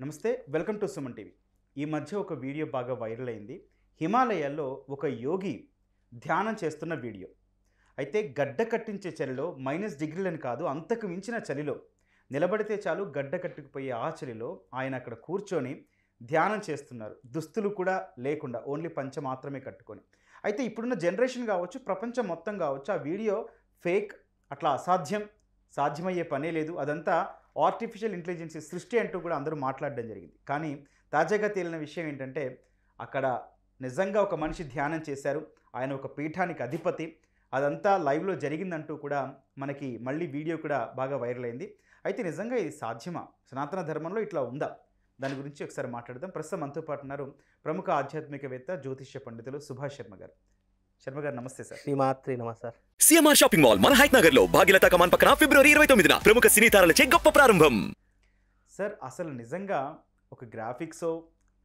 నమస్తే, welcome to Suman TV. ఈ మధ్య ఒక వీడియో బాగా వైరల్ అయింది. హిమాలయాల్లో ఒక యోగి ధ్యానం చేస్తున్న వీడియో. అయితే గడ్డ కట్టించే చలిలో -డిగ్రీలని కాదు, అంతకు మించిన చలిలో నిలబడితే చాలు గడ్డ కట్టుకుపోయే ఆ చలిలో ఆయన అక్కడ కూర్చొని ధ్యానం చేస్తున్నారు. దుస్తులు కూడా లేకుండా, ఓన్లీ పంచ మాత్రమే కట్టుకొని. అయితే ఇప్పుడున్న జనరేషన్ కావచ్చు, ప్రపంచం మొత్తం కావచ్చు, ఆ వీడియో ఫేక్, అట్లా అసాధ్యం, సాధ్యమయ్యే పనే లేదు, అదంతా ఆర్టిఫిషియల్ ఇంటెలిజెన్స్ సృష్టి అంటూ కూడా అందరూ మాట్లాడడం జరిగింది. కానీ తాజాగా తేలిన విషయం ఏంటంటే, అక్కడ నిజంగా ఒక మనిషి ధ్యానం చేశారు. ఆయన ఒక పీఠానికి అధిపతి. అదంతా లైవ్లో జరిగిందంటూ కూడా మనకి మళ్ళీ వీడియో కూడా బాగా వైరల్ అయింది. అయితే నిజంగా ఇది సాధ్యమా? సనాతన ధర్మంలో ఇట్లా ఉందా? దాని గురించి ఒకసారి మాట్లాడదాం. ప్రస్తుతం మనతో పాటు ఉన్నారు ప్రముఖ ఆధ్యాత్మికవేత్త, జ్యోతిష్య పండితులు సుభాష్ శర్మ గారు. శర్మ గారు నమస్తే సార్. శ్రీమాత్రి నమ సార్. సిఎంఆర్ షాపింగ్ మాల్ మన హైట్ నగర్ లో భాగ్యలతా కమాన్ పక్కన ఫిబ్రవరి 29న ప్రముఖ సినీ తారలచే గొప్ప ప్రారంభం. సార్, అసలు నిజంగా ఒక గ్రాఫిక్సో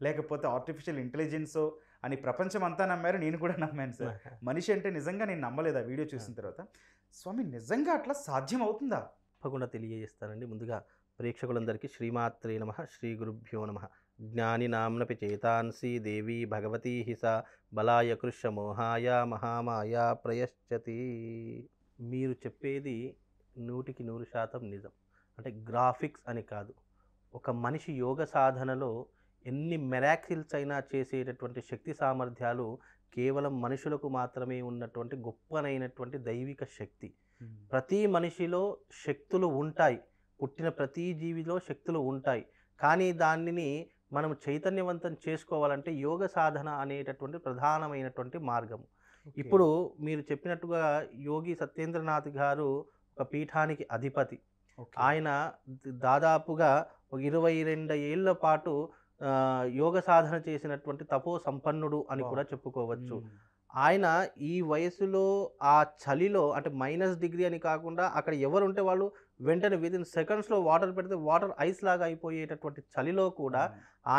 లేకపోతే ఆర్టిఫిషియల్ ఇంటెలిజెన్సో అని ప్రపంచం అంతా నమ్మారు, నేను కూడా నమ్మాను సార్. మనిషి అంటే నిజంగా నేను నమ్మలేదు ఆ వీడియో చూసిన తర్వాత. స్వామి, నిజంగా అట్లా సాధ్యం అవుతుందా? తప్పకుండా తెలియజేస్తానండి. ముందుగా ప్రేక్షకులందరికీ శ్రీమాత్రే నమ, శ్రీ గురుభ్యో నమ. జ్ఞాని నామ్నపి చేతాంసి దేవి భగవతీ హిస బలాయ కృష్ణ మోహాయ మహామాయ ప్రయశ్చతి. మీరు చెప్పేది 100కి 100% నిజం. అంటే గ్రాఫిక్స్ అని కాదు, ఒక మనిషి యోగ సాధనలో ఎన్ని మెరాకిల్స్ అయినా చేసేటటువంటి శక్తి సామర్థ్యాలు కేవలం మనుషులకు మాత్రమే ఉన్నటువంటి గొప్పనైనటువంటి దైవిక శక్తి. ప్రతి మనిషిలో శక్తులు ఉంటాయి, పుట్టిన ప్రతి జీవిలో శక్తులు ఉంటాయి. కానీ దానిని మనం చైతన్యవంతం చేసుకోవాలంటే యోగ సాధన అనేటటువంటి ప్రధానమైనటువంటి మార్గం. ఇప్పుడు మీరు చెప్పినట్టుగా యోగి సత్యేంద్రనాథ్ గారు ఒక పీఠానికి అధిపతి. ఆయన దాదాపుగా ఒక 22 ఏళ్ల పాటు యోగ సాధన చేసినటువంటి తపో సంపన్నుడు అని కూడా చెప్పుకోవచ్చు. ఆయన ఈ వయసులో ఆ చలిలో, అంటే -డిగ్రీ అని కాకుండా అక్కడ ఎవరుంటే వాళ్ళు వెంటనే విదిన్ సెకండ్స్లో వాటర్ పెడితే వాటర్ ఐస్ లాగా అయిపోయేటటువంటి చలిలో కూడా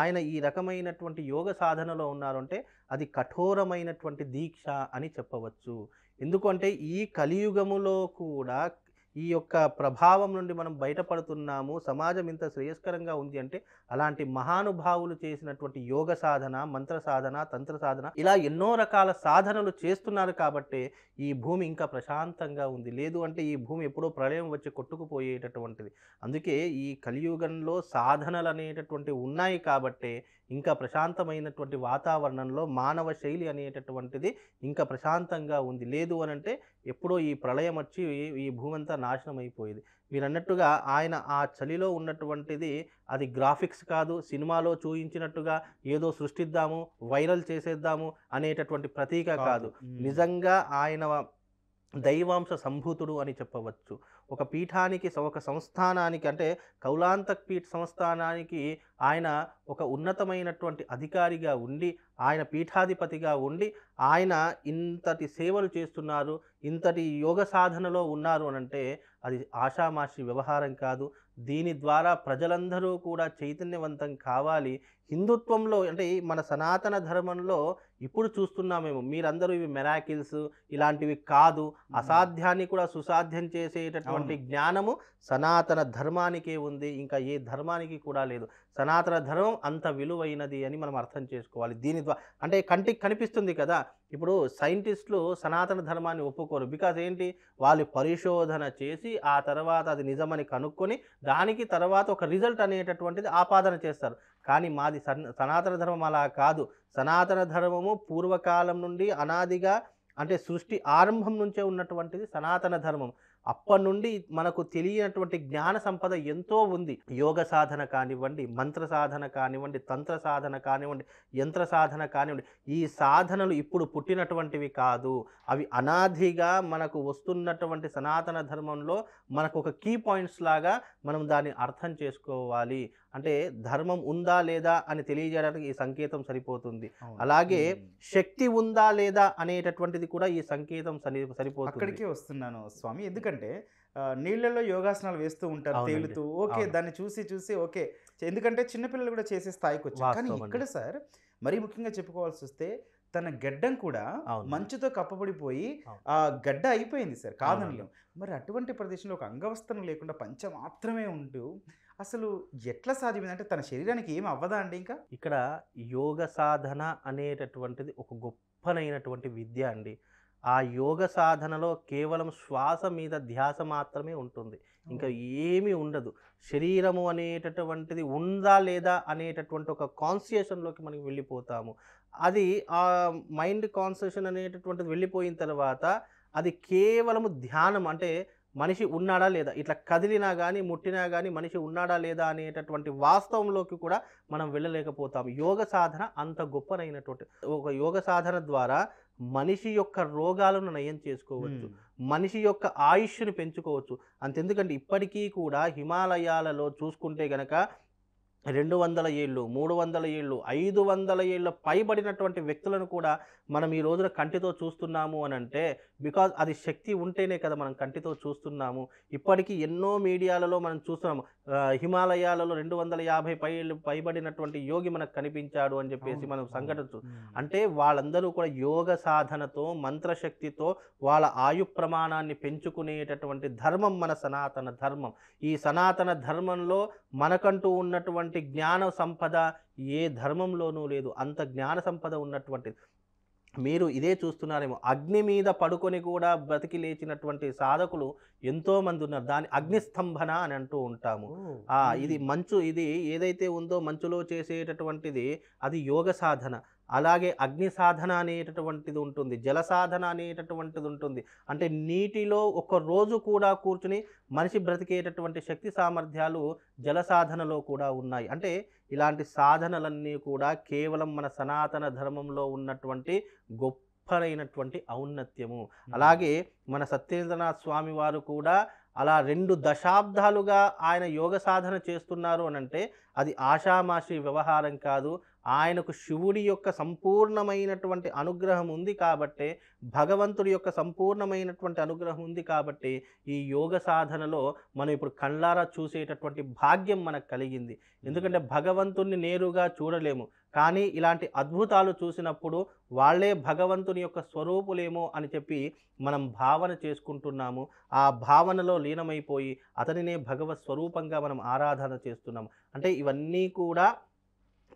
ఆయన ఈ రకమైనటువంటి యోగ సాధనలో ఉన్నారు అంటే అది కఠోరమైనటువంటి దీక్ష అని చెప్పవచ్చు. ఎందుకంటే ఈ కలియుగములో కూడా ఈ యొక్క ప్రభావం నుండి మనం బయటపడుతున్నాము, సమాజం ఇంత శ్రేయస్కరంగా ఉంది అంటే అలాంటి మహానుభావులు చేసినటువంటి యోగ సాధన, మంత్ర సాధన, తంత్ర సాధన, ఇలా ఎన్నో రకాల సాధనలు చేస్తున్నారు కాబట్టే ఈ భూమి ఇంకా ప్రశాంతంగా ఉంది. లేదు అంటే ఈ భూమి ఎప్పుడో ప్రళయం వచ్చి కొట్టుకుపోయేటటువంటిది. అందుకే ఈ కలియుగంలో సాధనలు అనేటటువంటి ఉన్నాయి కాబట్టే ఇంకా ప్రశాంతమైనటువంటి వాతావరణంలో మానవ శైలి అనేటటువంటిది ఇంకా ప్రశాంతంగా ఉంది. లేదు అనంటే ఎప్పుడో ఈ ప్రళయం వచ్చి ఈ భూమి అంతా నాశనం అయిపోయేది. మీరు అన్నట్టుగా ఆయన ఆ చలిలో ఉన్నటువంటిది అది గ్రాఫిక్స్ కాదు, సినిమాలో చూయించినట్టుగా ఏదో సృష్టిద్దాము, వైరల్ చేసేద్దాము అనేటటువంటి ప్రతీక కాదు. నిజంగా ఆయన దైవాంశ సంభూతుడు అని చెప్పవచ్చు. ఒక పీఠానికి, ఒక సంస్థానానికి, అంటే కౌలాంతక్ పీఠ సంస్థానానికి ఆయన ఒక ఉన్నతమైనటువంటి అధికారిగా ఉండి, ఆయన పీఠాధిపతిగా ఉండి ఆయన ఇంతటి సేవలు చేస్తున్నారు, ఇంతటి యోగ సాధనలో ఉన్నారు అనంటే అది ఆషామాషి వ్యవహారం కాదు. దీని ద్వారా ప్రజలందరూ కూడా చైతన్యవంతం కావాలి. హిందుత్వంలో, అంటే మన సనాతన ధర్మంలో ఇప్పుడు చూస్తున్నామేమో, మీరందరూ ఇవి మెరాకిల్స్ ఇలాంటివి కాదు, అసాధ్యాన్ని కూడా సుసాధ్యం చేసేటటువంటి జ్ఞానము సనాతన ధర్మానికే ఉంది, ఇంకా ఏ ధర్మానికి కూడా లేదు. సనాతన ధర్మం అంత విలువైనది అని మనం అర్థం చేసుకోవాలి. దీని ద్వారా అంటే కంటికి కనిపిస్తుంది కదా, ఇప్పుడు సైంటిస్టులు సనాతన ధర్మాన్ని ఒప్పుకోరు. బికాజ్ ఏంటి, వాళ్ళు పరిశోధన చేసి ఆ తర్వాత అది నిజమని కనుక్కొని దానికి తర్వాత ఒక రిజల్ట్ అనేటటువంటిది ఆపాదన చేస్తారు. కానీ మాది సనాతన ధర్మం అలా కాదు. సనాతన ధర్మము పూర్వకాలం నుండి అనాదిగా, అంటే సృష్టి ఆరంభం నుంచే ఉన్నటువంటిది సనాతన ధర్మం. అప్పటి నుండి మనకు తెలియనటువంటి జ్ఞాన సంపద ఎంతో ఉంది. యోగ సాధన కానివ్వండి, మంత్ర సాధన కానివ్వండి, తంత్ర సాధన కానివ్వండి, యంత్ర సాధన కానివ్వండి, ఈ సాధనలు ఇప్పుడు పుట్టినటువంటివి కాదు. అవి అనాదిగా మనకు వస్తున్నటువంటి సనాతన ధర్మంలో మనకు ఒక కీ పాయింట్స్ లాగా మనం దాన్ని అర్థం చేసుకోవాలి. అంటే ధర్మం ఉందా లేదా అని తెలియజేయడానికి ఈ సంకేతం సరిపోతుంది. అలాగే శక్తి ఉందా లేదా అనేటటువంటిది కూడా ఈ సంకేతం సరిపోతుంది. అక్కడికే వస్తున్నాను స్వామి. ఎందుకంటే నీళ్ళల్లో యోగాసనాలు వేస్తూ ఉంటారు తేలుతూ, ఓకే, దాన్ని చూసి ఓకే, ఎందుకంటే చిన్నపిల్లలు కూడా చేసే స్థాయికి వచ్చారు. కానీ ఇక్కడ సార్ మరీ ముఖ్యంగా చెప్పుకోవాల్సి వస్తే తన గడ్డం కూడా మంచుతో కప్పబడిపోయి ఆ గడ్డ అయిపోయింది సార్, కాదనలేం. మరి అటువంటి ప్రదేశంలో ఒక అంగవస్త్రం లేకుండా పంచ మాత్రమే ఉంటూ అసలు ఎట్లా సాధ్యమైంది? అంటే తన శరీరానికి ఏమి అవ్వదా అండి ఇంకా? ఇక్కడ యోగ సాధన అనేటటువంటిది ఒక గొప్పనైనటువంటి విద్య అండి. ఆ యోగ సాధనలో కేవలం శ్వాస మీద ధ్యాస మాత్రమే ఉంటుంది. ఇంకా ఏమీ ఉండదు. శరీరము అనేటటువంటిది ఉందా లేదా అనేటటువంటి ఒక కాన్షియస్‌లోకి మనం వెళ్ళిపోతాము. అది మైండ్ కాన్షియస్ అనేటటువంటిది వెళ్ళిపోయిన తర్వాత అది కేవలము ధ్యానం. అంటే మనిషి ఉన్నాడా లేదా, ఇట్లా కదిలినా గానీ, ముట్టినా గానీ మనిషి ఉన్నాడా లేదా అనేటటువంటి వాస్తవంలోకి కూడా మనం వెళ్ళలేకపోతాం. యోగ సాధన అంత గొప్పనైనటువంటి ఒక యోగ సాధన ద్వారా మనిషి యొక్క రోగాలను నయం చేసుకోవచ్చు. మనిషి యొక్క ఆయుష్‌ని పెంచుకోవచ్చు. అంతెందుకండి ఇప్పటికీ కూడా హిమాలయాలలో చూసుకుంటే గనక 200 ఏళ్ళు, 300 ఏళ్ళు, 500 ఏళ్ళ పైబడినటువంటి వ్యక్తులను కూడా మనం ఈ రోజున కంటితో చూస్తున్నాము అనంటే బికాజ్ అది శక్తి ఉంటేనే కదా మనం కంటితో చూస్తున్నాము. ఇప్పటికీ ఎన్నో మీడియాలలో మనం చూస్తున్నాము. హిమాలయాలలో 250 ఏళ్ళు పైబడినటువంటి యోగి మనకు కనిపించాడు అని చెప్పేసి మనం సంఘటన అంటే వాళ్ళందరూ కూడా యోగ సాధనతో, మంత్రశక్తితో వాళ్ళ ఆయు ప్రమాణాన్ని పెంచుకునేటటువంటి ధర్మం మన సనాతన ధర్మం. ఈ సనాతన ధర్మంలో మనకంటూ ఉన్నటువంటి జ్ఞాన సంపద ఏ ధర్మంలోనూ లేదు. అంత జ్ఞాన సంపద ఉన్నటువంటిది. మీరు ఇదే చూస్తున్నారేమో, అగ్ని మీద పడుకొని కూడా బ్రతికి లేచినటువంటి సాధకులు ఎంతోమంది ఉన్నారు. దాని అగ్నిస్తంభన అని అంటూ ఉంటాము. ఇది మంచు, ఇది ఏదైతే ఉందో మంచులో చేసేటటువంటిది అది యోగ సాధన. అలాగే అగ్ని సాధన అనేటటువంటిది ఉంటుంది, జల సాధన అనేటటువంటిది ఉంటుంది. అంటే నీటిలో ఒక రోజు కూడా కూర్చుని మనిషి బ్రతికేటటువంటి శక్తి సామర్థ్యాలు జల సాధనలో కూడా ఉన్నాయి. అంటే ఇలాంటి సాధనలన్నీ కూడా కేవలం మన సనాతన ధర్మంలో ఉన్నటువంటి గొప్పనైనటువంటి ఔన్నత్యము. అలాగే మన సత్యేంద్రనాథ్ స్వామి వారు కూడా అలా 2 దశాబ్దాలుగా ఆయన యోగ సాధన చేస్తున్నారు అనంటే అది ఆషామాషి వ్యవహారం కాదు. ఆయనకు శివుడి యొక్క సంపూర్ణమైనటువంటి అనుగ్రహం ఉంది కాబట్టే, భగవంతుడి యొక్క సంపూర్ణమైనటువంటి అనుగ్రహం ఉంది కాబట్టి ఈ యోగ సాధనలో మనం ఇప్పుడు కళ్ళారా చూసేటటువంటి భాగ్యం మనకు కలిగింది. ఎందుకంటే భగవంతుణ్ణి నేరుగా చూడలేము, కానీ ఇలాంటి అద్భుతాలు చూసినప్పుడు వాళ్ళే భగవంతుని యొక్క స్వరూపులేమో అని చెప్పి మనం భావన చేసుకుంటున్నాము. ఆ భావనలో లీనమైపోయి అతనినే భగవత్ స్వరూపంగా మనం ఆరాధన చేస్తున్నాము. అంటే ఇవన్నీ కూడా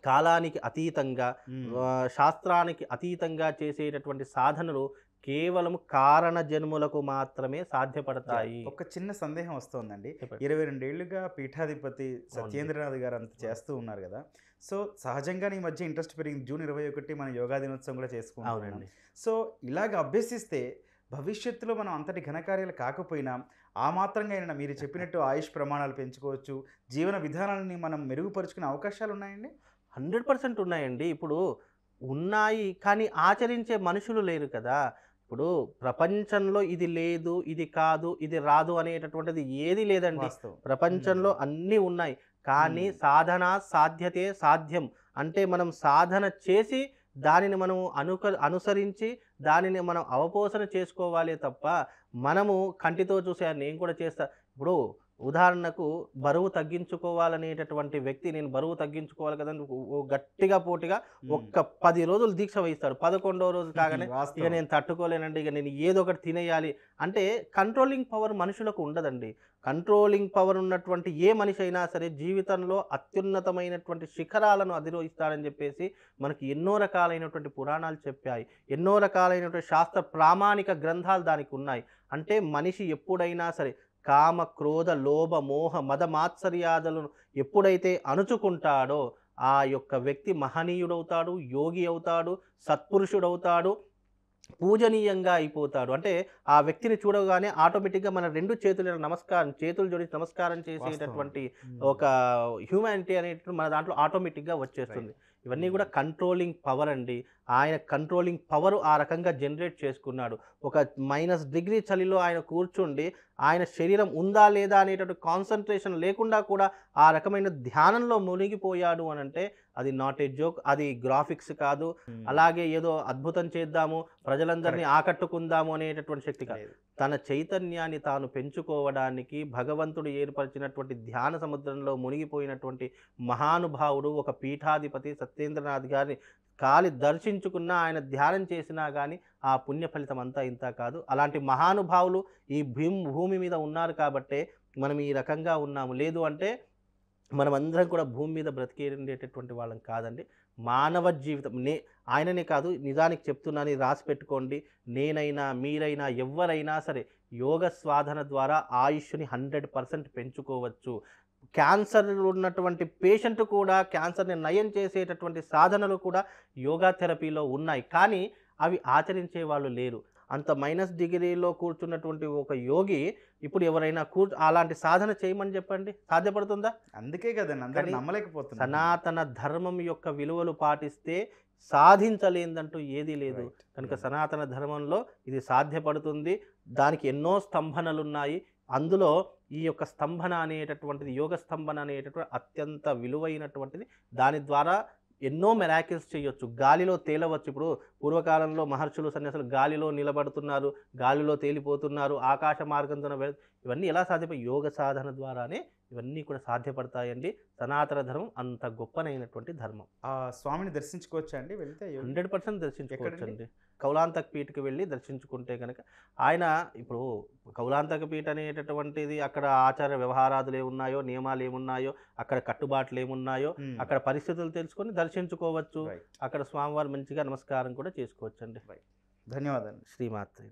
కాలానికి అతీతంగా, శాస్త్రానికి అతీతంగా చేసేటటువంటి సాధనలు కేవలం కారణ జన్ములకు మాత్రమే సాధ్యపడతాయి. ఒక చిన్న సందేహం వస్తుందండి. 22 ఏళ్లుగా పీఠాధిపతి సత్యేంద్రనాథ్ గారు అంత చేస్తూ ఉన్నారు కదా. సో సహజంగానే ఈ మధ్య ఇంట్రెస్ట్ పెరిగింది. జూన్ 21 మనం యోగా దినోత్సవం కూడా చేసుకుంటాం. సో ఇలాగ అభ్యసిస్తే భవిష్యత్తులో మనం అంతటి ఘనకార్యాలు కాకపోయినా ఆ మాత్రంగా అయినా మీరు చెప్పినట్టు ఆయుష్ ప్రమాణాలు పెంచుకోవచ్చు, జీవన విధానాలని మనం మెరుగుపరుచుకునే అవకాశాలు ఉన్నాయండి. 100% ఉన్నాయండి. ఇప్పుడు ఉన్నాయి, కానీ ఆచరించే మనుషులు లేరు కదా. ఇప్పుడు ప్రపంచంలో ఇది లేదు, ఇది కాదు, ఇది రాదు అనేటటువంటిది ఏది లేదండి. ప్రపంచంలో అన్నీ ఉన్నాయి, కానీ సాధన సాధ్యతే సాధ్యం. అంటే మనం సాధన చేసి దానిని మనం అనుసరించి దానిని మనం అవపోసన చేసుకోవాలే తప్ప మనము కంటితో చూసే నేను కూడా చేస్తా. ఇప్పుడు ఉదాహరణకు బరువు తగ్గించుకోవాలనేటటువంటి వ్యక్తి నేను బరువు తగ్గించుకోవాలి కదా గట్టిగా పోటీగా ఒక్క 10 రోజులు దీక్ష వహిస్తాడు. 11వ రోజు కాగానే ఇక నేను తట్టుకోలేనండి, ఇక నేను ఏదో ఒకటి తినేయాలి అంటే కంట్రోలింగ్ పవర్ మనుషులకు ఉండదండి. కంట్రోలింగ్ పవర్ ఉన్నటువంటి ఏ మనిషి అయినా సరే జీవితంలో అత్యున్నతమైనటువంటి శిఖరాలను అధిరోహిస్తాడని చెప్పేసి మనకి ఎన్నో రకాలైనటువంటి పురాణాలు చెప్పాయి. ఎన్నో రకాలైనటువంటి శాస్త్ర ప్రామాణిక గ్రంథాలు దానికి ఉన్నాయి. అంటే మనిషి ఎప్పుడైనా సరే కామ, క్రోధ, లోభ, మోహ, మద మాత్సర్యాదులను ఎప్పుడైతే అణుచుకుంటాడో ఆ యొక్క వ్యక్తి మహనీయుడవుతాడు, యోగి అవుతాడు, సత్పురుషుడవుతాడు, పూజనీయంగా అయిపోతాడు. అంటే ఆ వ్యక్తిని చూడగానే ఆటోమేటిక్గా మన 2 చేతులు జోడించి నమస్కారం చేసేటటువంటి ఒక హ్యూమానిటీ అనేటువంటి మన దాంట్లో ఆటోమేటిక్గా వచ్చేస్తుంది. ఇవన్నీ కూడా కంట్రోలింగ్ పవర్ అండి. ఆయన కంట్రోలింగ్ పవర్ ఆ రకంగా జనరేట్ చేసుకున్నాడు. ఒక -డిగ్రీ చలిలో ఆయన కూర్చుండి ఆయన శరీరం ఉందా లేదా అనేటువంటి కాన్సన్ట్రేషన్ లేకుండా కూడా ఆ రకమైన ధ్యానంలో మునిగిపోయాడు అని అంటే అది నాట్ ఏ జోక్, అది గ్రాఫిక్స్ కాదు, అలాగే ఏదో అద్భుతం చేద్దాము ప్రజలందరినీ ఆకట్టుకుందాము అనేటటువంటి శక్తి కాదు. తన చైతన్యాన్ని తాను పెంచుకోవడానికి భగవంతుడు ఏర్పరిచినటువంటి ధ్యాన సముద్రంలో మునిగిపోయినటువంటి మహానుభావుడు ఒక పీఠాధిపతి సత్యేంద్రనాథ్ గారిని కాలి దర్శించుకున్నా, ఆయన ధ్యానం చేసినా కానీ ఆ పుణ్య ఫలితం అంతా ఇంత కాదు. అలాంటి మహానుభావులు ఈ భూమి మీద ఉన్నారు కాబట్టే మనం ఈ రకంగా ఉన్నాము. లేదు అంటే మనమందరం కూడా భూమి మీద బ్రతికేటటువంటి వాళ్ళం కాదండి. మానవ జీవితం ఆయననే కాదు, నిజానికి చెప్తున్నాను, ఇది రాసి పెట్టుకోండి. నేనైనా, మీరైనా, ఎవ్వరైనా సరే యోగ సాధన ద్వారా ఆయుష్ని 100% పెంచుకోవచ్చు. క్యాన్సర్ ఉన్నటువంటి పేషెంట్ కూడా క్యాన్సర్ని నయం చేసేటటువంటి సాధనలు కూడా యోగా థెరపీలో ఉన్నాయి. కానీ అవి ఆచరించే వాళ్ళు లేరు. అంత -డిగ్రీలో కూర్చున్నటువంటి ఒక యోగి ఇప్పుడు ఎవరైనా అలాంటి సాధన చేయమని చెప్పండి, సాధ్యపడుతుందా? అందుకే కదండి అందరూ నమ్మలేకపోతున్నారు. సనాతన ధర్మం యొక్క విలువలు పాటిస్తే సాధించలేదంటూ ఏదీ లేదు. కనుక సనాతన ధర్మంలో ఇది సాధ్యపడుతుంది. దానికి ఎన్నో స్తంభనలు ఉన్నాయి. అందులో ఈ యొక్క స్తంభన అనేటటువంటిది, యోగ స్తంభన అనేటటువంటి అత్యంత విలువైనటువంటిది. దాని ద్వారా ఎన్నో మెరాకిల్స్ చేయొచ్చు. గాలిలో తేలవచ్చు. ఇప్పుడు పూర్వకాలంలో మహర్షులు, సన్యాసులు గాలిలో నిలబడుతున్నారు, గాలిలో తేలిపోతున్నారు, ఆకాశ మార్గంతో ఇవన్నీ ఎలా సాధ్యపడి? యోగ సాధన ద్వారానే ఇవన్నీ కూడా సాధ్యపడతాయండి. సనాతన ధర్మం అంత గొప్పనైనటువంటి ధర్మం. ఆ స్వామిని దర్శించుకోవచ్చా అండి వెళ్తే? 100% దర్శించుకోవచ్చండి. కౌలాంతక పీఠకి వెళ్ళి దర్శించుకుంటే కనుక ఆయన ఇప్పుడు కౌలాంతక పీఠ అనేటటువంటిది అక్కడ ఆచార వ్యవహారాదులు ఏమున్నాయో, నియమాలు ఏమున్నాయో, అక్కడ కట్టుబాట్లు ఏమున్నాయో, అక్కడ పరిస్థితులు తెలుసుకొని దర్శించుకోవచ్చు. అక్కడ స్వామివారు మంచిగా నమస్కారం కూడా చేసుకోవచ్చండి. ధన్యవాదాలు. శ్రీమాత్రే.